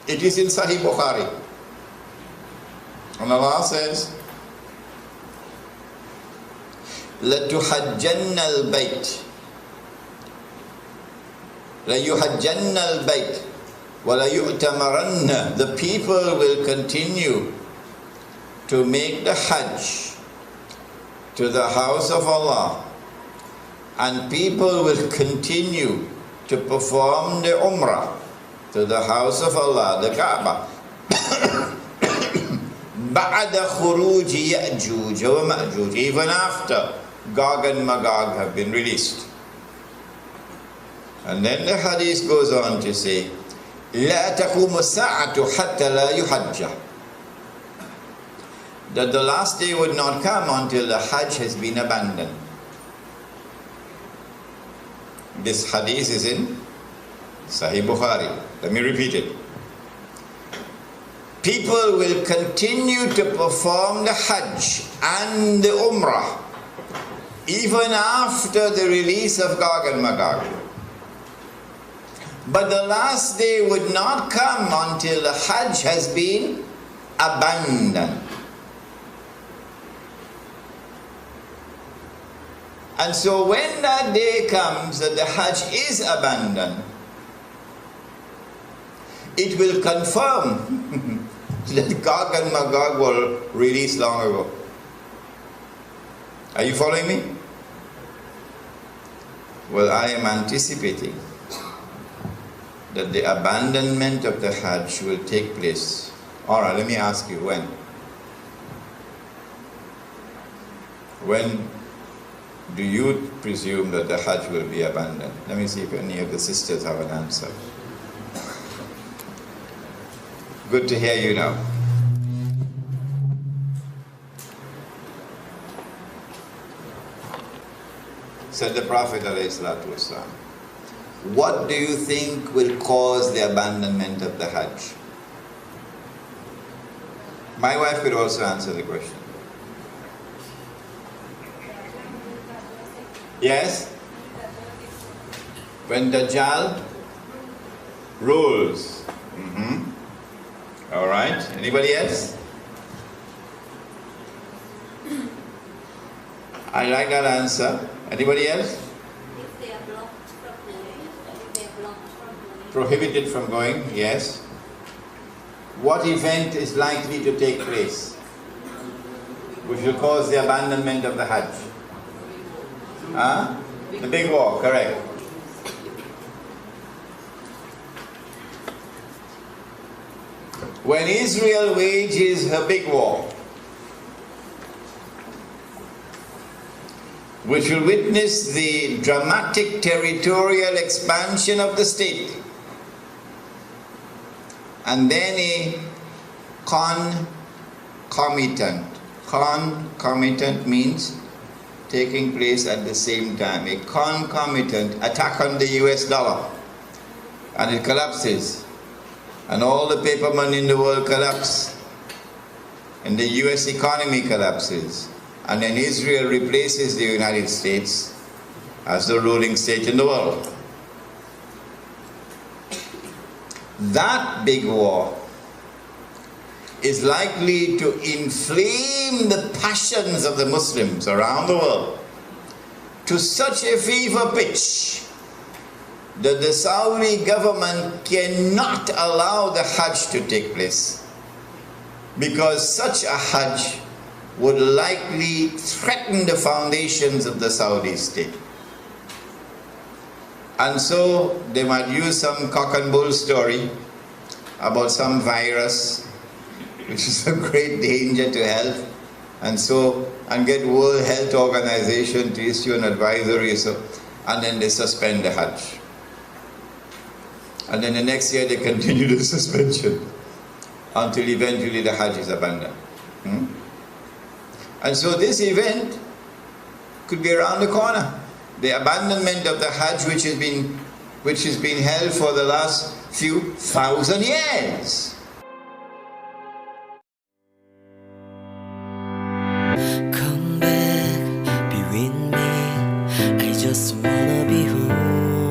It is in Sahih Bukhari. And Allah says, لَتُحَجَّنَّ الْبَيْتِ لَيُحَجَّنَّ الْبَيْتِ وَلَيُؤْتَمَرَنَّ. The people will continue to make the Hajj to the house of Allah, and people will continue to perform the Umrah to the house of Allah, the Kaaba. بَعْدَ خُرُوجِ يَأْجُوجَ وَمَأْجُوجَ. Even after Gog and Magog have been released. And then the hadith goes on to say, لَا تَقُومُ السَّاعَةُ حَتَّى لَا يُحَجَّ. That the last day would not come until the Hajj has been abandoned. This hadith is in Sahih Bukhari. Let me repeat it. People will continue to perform the Hajj and the Umrah even after the release of Gog and Magog. But the last day would not come until the Hajj has been abandoned. And so when that day comes that the Hajj is abandoned, it will confirm that Gog and Magog were released long ago. Are you following me? Well, I am anticipating that the abandonment of the Hajj will take place. All right, let me ask you, when? When do you presume that the Hajj will be abandoned? Let me see if any of the sisters have an answer. Good to hear you now. Said the Prophet ﷺ, what do you think will cause the abandonment of the Hajj? My wife could also answer the question. Yes? When Dajjal rules. All right. Anybody else? I like that answer. Anybody else? If they are blocked from going. If they are blocked from going. Prohibited from going, yes. What event is likely to take place which will cause the abandonment of the Hajj? Huh? The big war, correct. When Israel wages her big war, which will witness the dramatic territorial expansion of the state, and then a concomitant means taking place at the same time, a concomitant attack on the US dollar, and it collapses, and all the paper money in the world collapse, and the US economy collapses, and then Israel replaces the United States as the ruling state in the world. That big war is likely to inflame the passions of the Muslims around the world to such a fever pitch that the Saudi government cannot allow the Hajj to take place, because such a Hajj would likely threaten the foundations of the Saudi state. And so they might use some cock and bull story about some virus which is a great danger to health, and get World Health Organization to issue an advisory, and then they suspend the Hajj. And then the next year they continue the suspension until eventually the Hajj is abandoned. And so this event could be around the corner. The abandonment of the Hajj, which has been held for the last few thousand years. Come back, be with me. I just wanna be home.